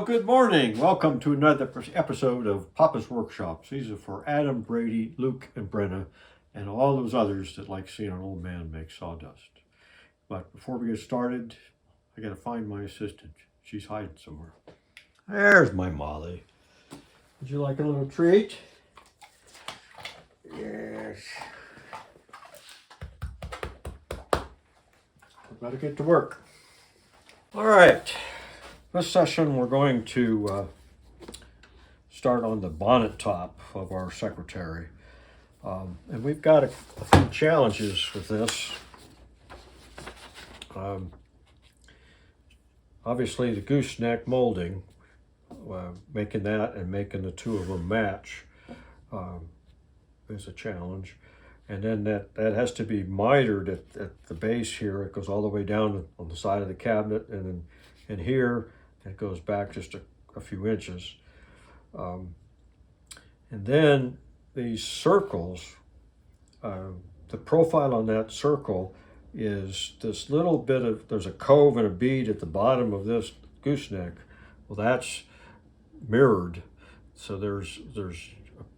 good morning. Welcome to another episode of Papa's Workshops. These are for Adam, Brady, Luke, and Brenna, and all those others that like seeing an old man make sawdust. But before we get started, I gotta find my assistant. She's hiding somewhere. There's my Molly. Would you like a little treat? Yes. We better get to work. All right. This session we're going to start on the bonnet top of our secretary. And we've got a few challenges with this. Obviously the gooseneck molding, making that and making the two of them match is a challenge. And then that has to be mitered at the base here. It goes all the way down on the side of the cabinet, and then in here it goes back just a few inches. And then these circles, the profile on that circle is this little bit of, there's a cove and a bead at the bottom of this gooseneck. Well, that's mirrored. So there's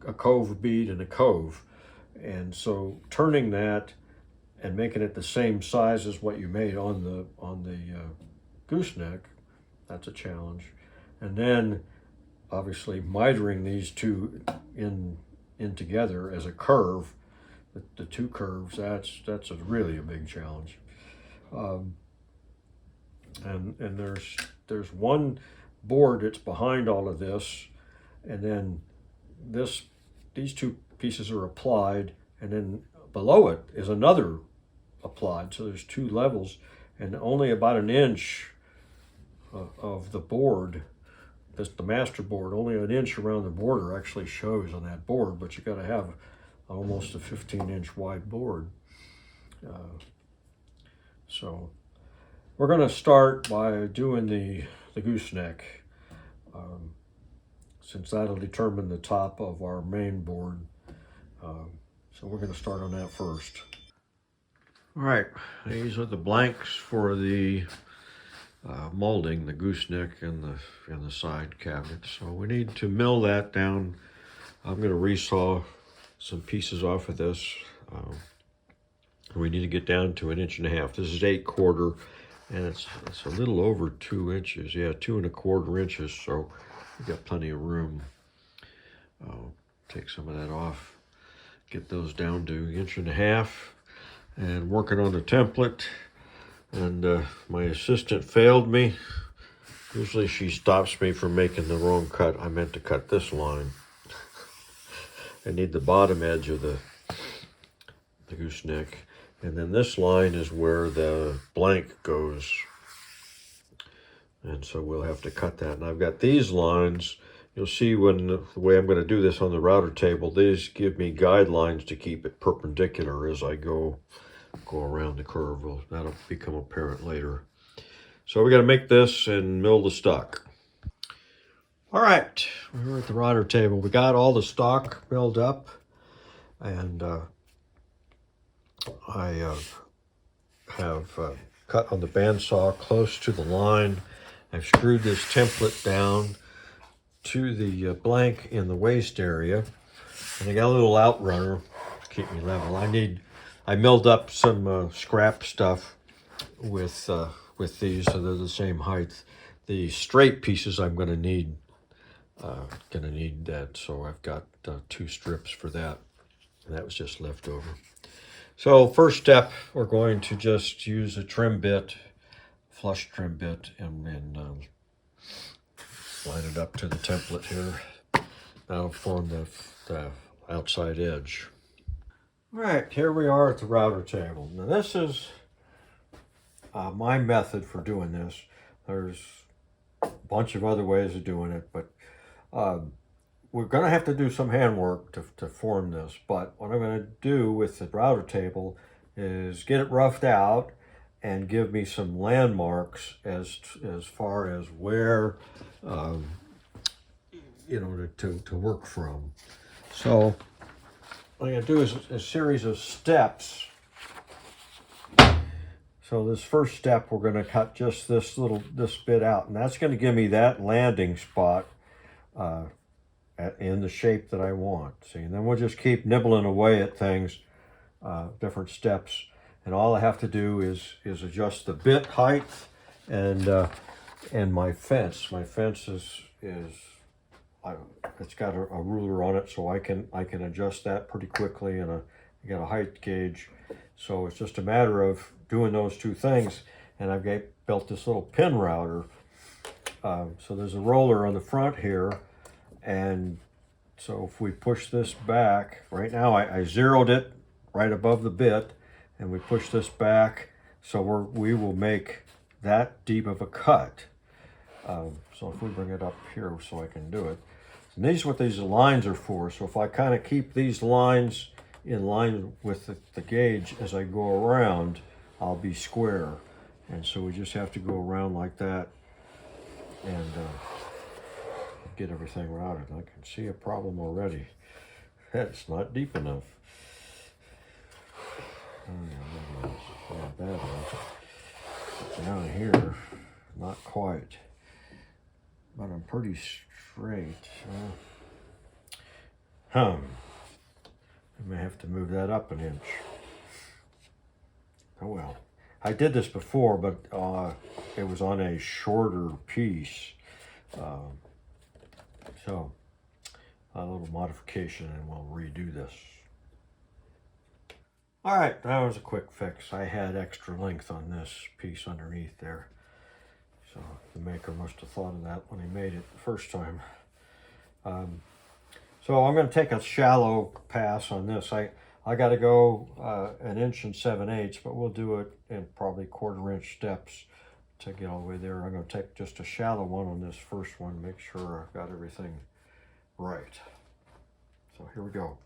a cove bead and a cove. And so turning that and making it the same size as what you made on the gooseneck, that's a challenge. And then obviously mitering these two in together as a curve, the two curves, that's really a big challenge. And there's one board that's behind all of this, and then these two pieces are applied, and then below it is another applied. So there's two levels, and only about an inch of the board, the master board, only an inch around the border actually shows on that board, but you got to have almost a 15-inch wide board. So we're going to start by doing the gooseneck, since that'll determine the top of our main board. So we're going to start on that first. All right, these are the blanks for the molding, the gooseneck and the side cabinet. So we need to mill that down. I'm going to resaw some pieces off of this. We need to get down to 1.5 inches. This is 8/4, and it's a little over 2 inches. Yeah, 2¼ inches. So we've got plenty of room. Take some of that off. Get those down to 1.5 inches. And working on the template. And my assistant failed me. Usually she stops me from making the wrong cut. I meant to cut this line. I need the bottom edge of the gooseneck. And then this line is where the blank goes. And so we'll have to cut that. And I've got these lines. You'll see when the way I'm going to do this on the router table, these give me guidelines to keep it perpendicular as I go around the curve. Well, that'll become apparent later. So we got to make this and mill the stock. All right, we're at the router table. We got all the stock milled up, and I have cut on the bandsaw close to the line. I've screwed this template down to the blank in the waist area, and I got a little outrunner to keep me level. I milled up some scrap stuff with these, so they're the same height. The straight pieces I'm going to need that, so I've got 2 strips for that, and that was just leftover. So first step, we're going to just use a trim bit, flush trim bit, and line it up to the template here. That'll form the outside edge. All right, here we are at the router table. Now this is my method for doing this. There's a bunch of other ways of doing it, but we're going to have to do some handwork to form this. But what I'm going to do with the router table is get it roughed out and give me some landmarks as far as where to work from. So what I'm going to do is a series of steps. So this first step, we're going to cut just this bit out, and that's going to give me that landing spot in the shape that I want. See, and then we'll just keep nibbling away at things, different steps, and all I have to do is adjust the bit height and my fence. My fence is it's got a ruler on it, so I can adjust that pretty quickly, and I got a height gauge. So it's just a matter of doing those two things, and I've built this little pin router. So there's a roller on the front here, and so if we push this back, right now I zeroed it right above the bit, and we push this back, so we will make that deep of a cut. So if we bring it up here so I can do it. And these are what these lines are for. So if I kind of keep these lines in line with the gauge as I go around, I'll be square. And so we just have to go around like that and get everything routed. I can see a problem already. That's not deep enough. Not bad enough. Down here, not quite. But I'm pretty straight. I may have to move that up an inch. Oh well. I did this before, but it was on a shorter piece. So a little modification and we'll redo this. All right, that was a quick fix. I had extra length on this piece underneath there. So the maker must have thought of that when he made it the first time. So I'm going to take a shallow pass on this. I got to go 1 7/8 inches, but we'll do it in probably 1/4 inch steps to get all the way there. I'm going to take just a shallow one on this first one, make sure I've got everything right. So here we go.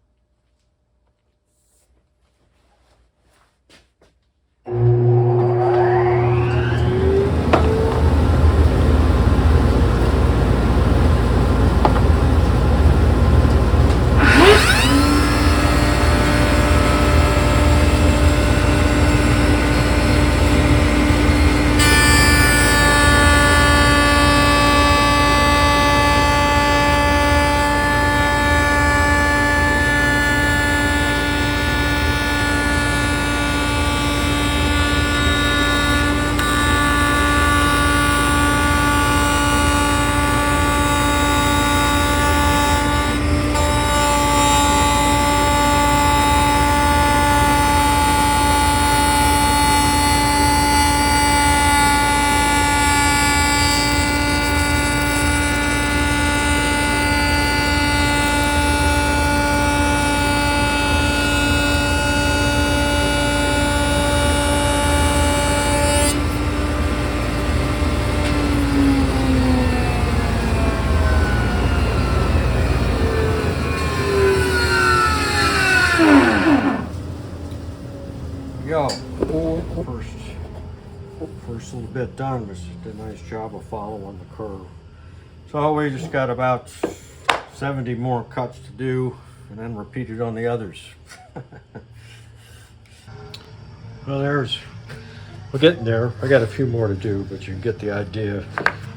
First little bit done was did a nice job of following the curve. So we just got about 70 more cuts to do and then repeat it on the others. Well, we're getting there. I got a few more to do, but you get the idea.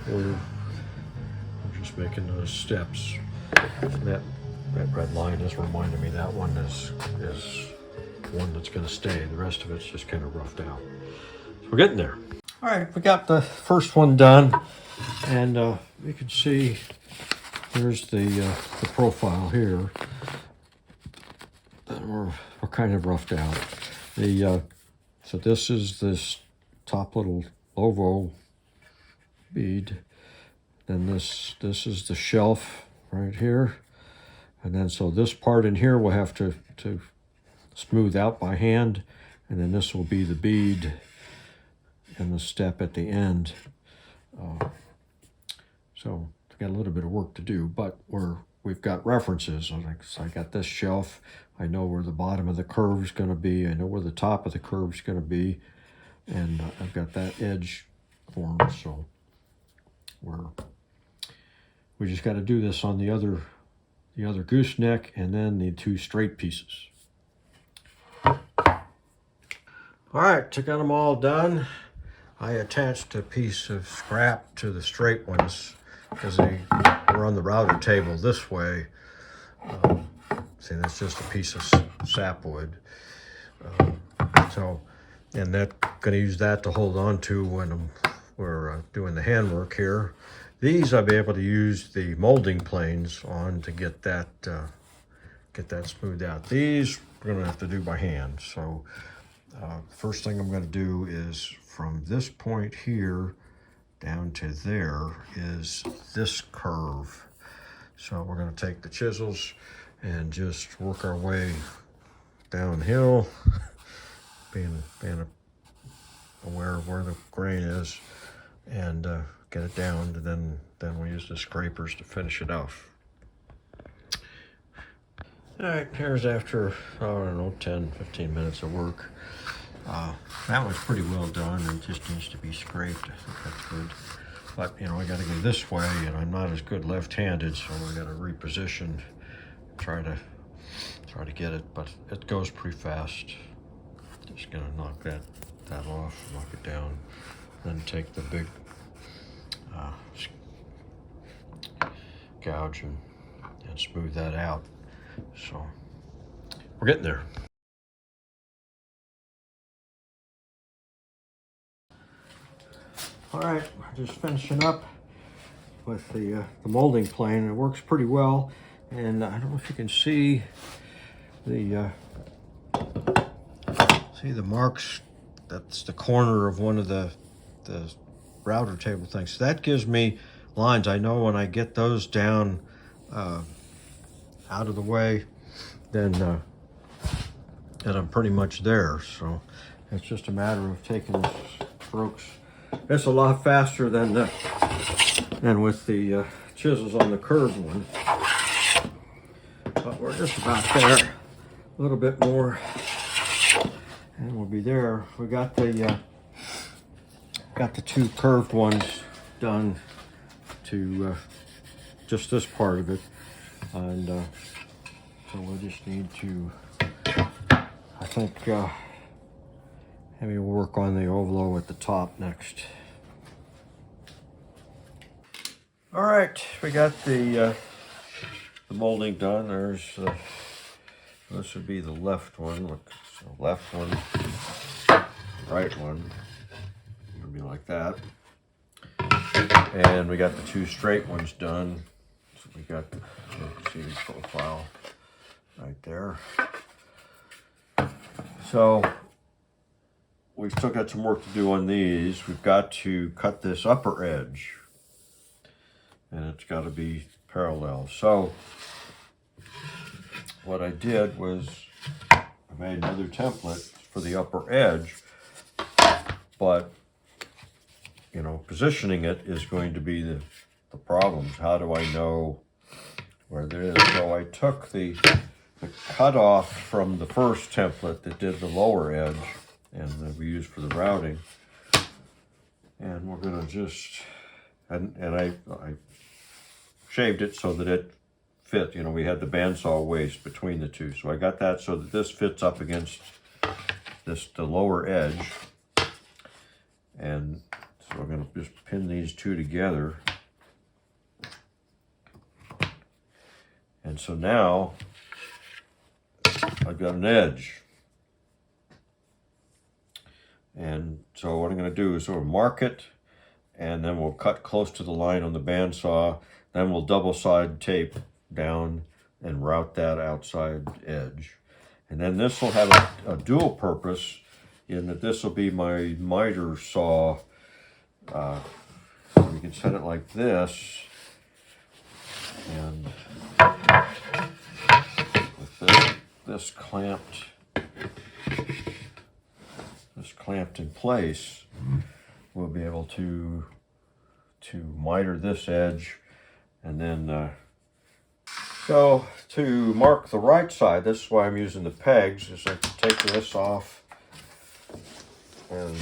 We're just making those steps. That red line is reminding me that one is one that's going to stay. The rest of it's just kind of roughed out. So we're getting there. All right, we got the first one done, and you can see here's the profile here. We're kind of roughed out. So this is this top little oval bead. Then this is the shelf right here, and then so this part in here we'll have to smooth out by hand, and then this will be the bead and the step at the end. So I've got a little bit of work to do, but we've got references. So I got this shelf. I know where the bottom of the curve is going to be. I know where the top of the curve is going to be, and I've got that edge formed. So we just got to do this on the other gooseneck and then the two straight pieces. All right, to get them all done, I attached a piece of scrap to the straight ones because they were on the router table this way. See, that's just a piece of sapwood. And that gonna use that to hold on to when we're doing the handwork here. These I'll be able to use the molding planes on to get that smoothed out. These we're gonna have to do by hand. So first thing I'm gonna do is from this point here down to there is this curve. So we're gonna take the chisels and just work our way downhill, being aware of where the grain is, and get it down, and then we'll use the scrapers to finish it off. All right, here's after, I don't know, 10, 15 minutes of work. That was pretty well done. It just needs to be scraped. I think that's good. But, you know, I got to go this way, and I'm not as good left-handed, so I got to reposition, try to get it, but it goes pretty fast. Just gonna knock that off, knock it down, then take the big gouge and smooth that out. So we're getting there. All right, we're just finishing up with the molding plane. It works pretty well, and I don't know if you can see the marks. That's the corner of one of the router table things. So that gives me lines. I know when I get those down out of the way, then I'm pretty much there. So it's just a matter of taking the strokes. It's a lot faster than with the chisels on the curved one. But we're just about there. A little bit more, and we'll be there. We got the two curved ones done to just this part of it, and so we'll just need to, I think, maybe work on the ovalo at the top next. All right, we got the molding done. There's this would be the left one. Look, so left one, right one. It'll be like that. And we got the two straight ones done. So we got the CV profile right there. So we've still got some work to do on these. We've got to cut this upper edge, and it's got to be parallel. So what I did was I made another template for the upper edge, but you know, positioning it is going to be the problems. How do I know where it is? So I took the cutoff from the first template that did the lower edge and that we used for the routing, and we're going to just and I shaved it so that it fit. You know, we had the bandsaw waist between the two, so I got that so that this fits up against the lower edge, and so we're going to just pin these two together. And so now I've got an edge. And so what I'm going to do is sort of mark it, and then we'll cut close to the line on the bandsaw. Then we'll double side tape down and route that outside edge. And then this will have a dual purpose in that this will be my miter saw. So we can set it like this, and with this clamped in place, we'll be able to miter this edge. And then so to mark the right side, this is why I'm using the pegs, is I can take this off and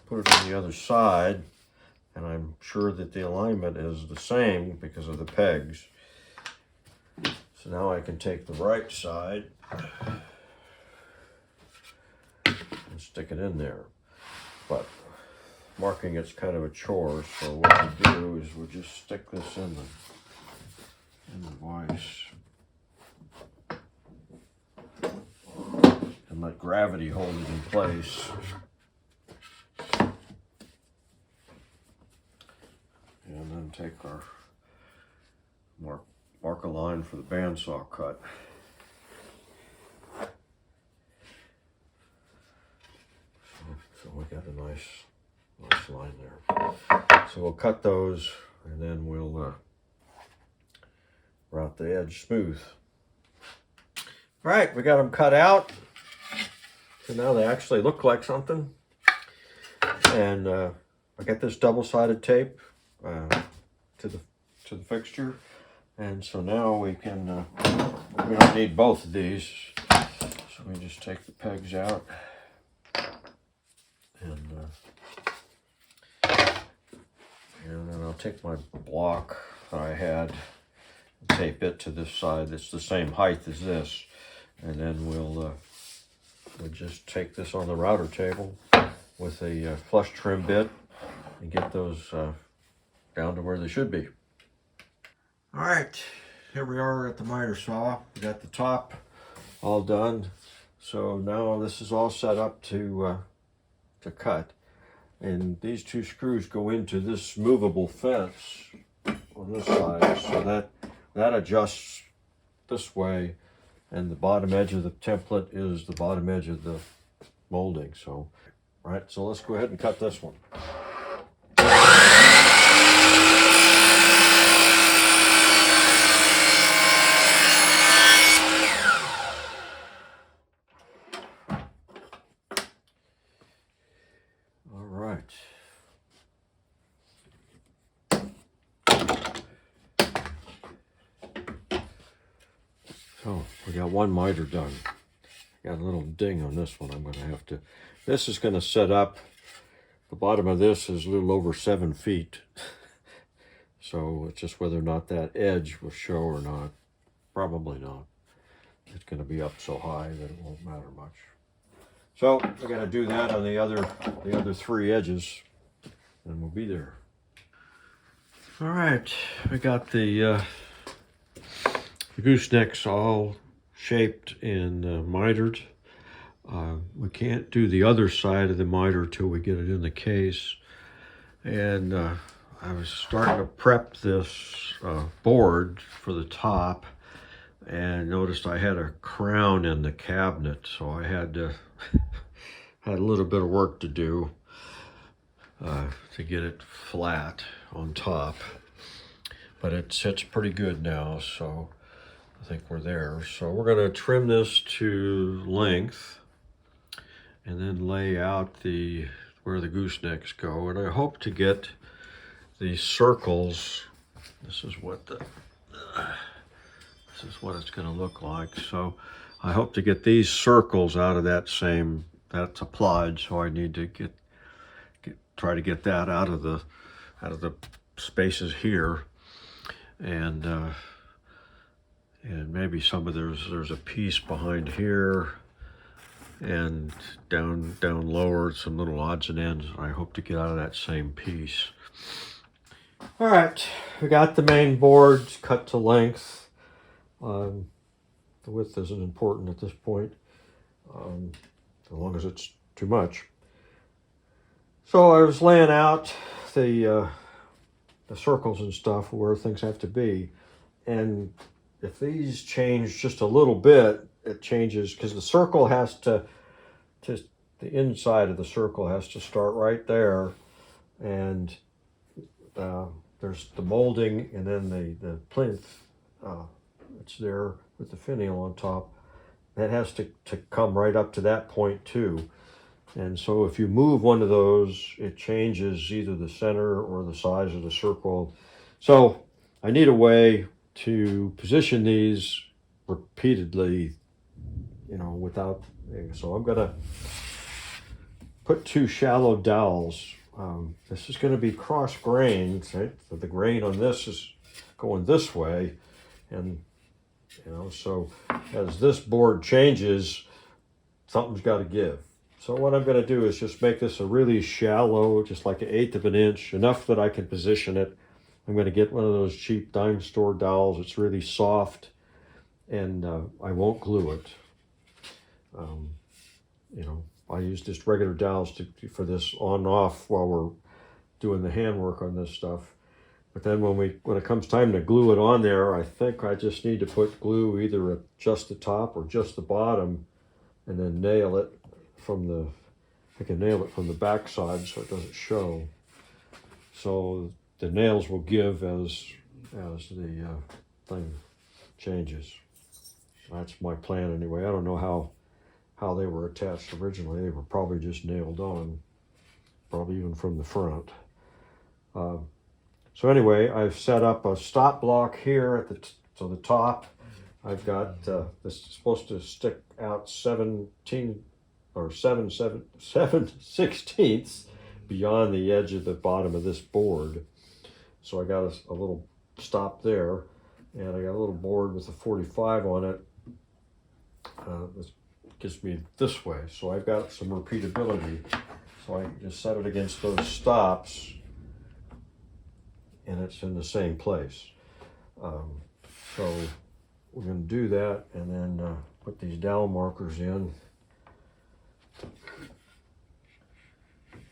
put it on the other side, and I'm sure that the alignment is the same because of the pegs. So now I can take the right side and stick it in there. But marking it's kind of a chore, so what we do is we just stick this in the vise and let gravity hold it in place. And then take our mark a line for the bandsaw cut. So we got a nice line there. So we'll cut those, and then we'll route the edge smooth. All right, we got them cut out. So now they actually look like something. And I got this double-sided tape to the fixture, and so now we can we don't need both of these, so we just take the pegs out and then I'll take my block that I had and tape it to this side. It's the same height as this, and then we'll just take this on the router table with a flush trim bit and get those down to where they should be. All right, here we are at the miter saw. We got the top all done. So now this is all set up to cut. And these two screws go into this movable fence on this side, so that adjusts this way, and the bottom edge of the template is the bottom edge of the molding. So, all right, so let's go ahead and cut this one. So we got one miter done. Got a little ding on this one. I'm going to have to. This is going to set up. The bottom of this is a little over 7 feet. So it's just whether or not that edge will show or not. Probably not. It's going to be up so high that it won't matter much. So we're going to do that on the other 3 edges, and we'll be there. All right, we got the goosenecks all shaped and mitered. We can't do the other side of the miter till we get it in the case. And I was starting to prep this board for the top, and noticed I had a crown in the cabinet, so I had a little bit of work to do to get it flat on top. But it sits pretty good now, so I think we're there. So we're going to trim this to length and then lay out where the goosenecks go. And I hope to get the circles. This is what it's going to look like. So I hope to get these circles out of that's applied. So I need to try to get that out of the spaces here, and maybe there's a piece behind here and down lower, some little odds and ends. I hope to get out of that same piece. All right, we got the main board cut to length. The width isn't important at this point, as long as it's too much. So I was laying out the circles and stuff where things have to be, and if these change just a little bit, it changes, because the circle has to the inside of the circle has to start right there, and there's the molding, and then the plinth, it's there with the finial on top. That has to come right up to that point too. And so if you move one of those, it changes either the center or the size of the circle. So I need a way to position these repeatedly, without. So I'm gonna put 2 shallow dowels. This is gonna be cross-grained, right? So the grain on this is going this way, and so as this board changes, something's got to give. So what I'm going to do is just make this a really shallow, just like 1/8 of an inch, enough that I can position it. I'm going to get one of those cheap dime store dowels. It's really soft, and I won't glue it. You know, I use just regular dowels for this on and off while we're doing the handwork on this stuff. But then when it comes time to glue it on there, I think I just need to put glue either at just the top or just the bottom, and then nail it from the, I can nail it from the back side so it doesn't show. So the nails will give as the thing changes. That's my plan anyway. I don't know how they were attached originally. They were probably just nailed on, probably even from the front. So anyway, I've set up a stop block here at the top. I've got this is supposed to stick out 17 or 7/16 beyond the edge of the bottom of this board. So I got a little stop there, and I got a little board with a 45 on it. This gets me this way, so I've got some repeatability. So I just set it against those stops, and it's in the same place. So we're going to do that, and then put these dowel markers in.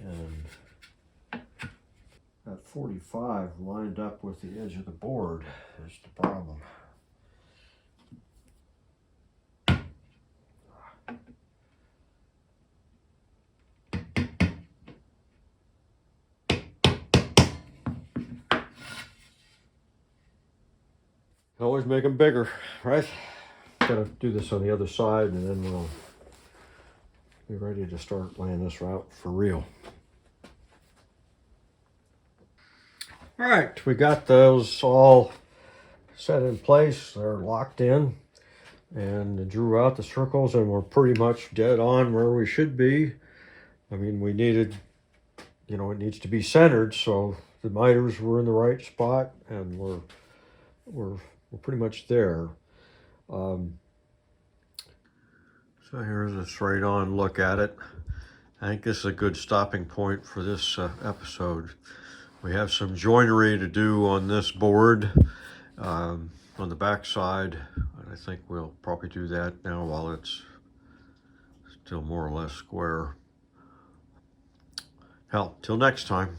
And that 45 lined up with the edge of the board is the problem. Always make them bigger, right? Gotta do this on the other side, and then we'll be ready to start laying this out for real. All right, we got those all set in place. They're locked in, and drew out the circles, and we're pretty much dead on where we should be. I mean, we needed, you know, it needs to be centered, so the miters were in the right spot, and we're pretty much there. So here's a straight on look at it. I think this is a good stopping point for this episode. We have some joinery to do on this board on the back side. I think we'll probably do that now while it's still more or less square. Hell, till next time.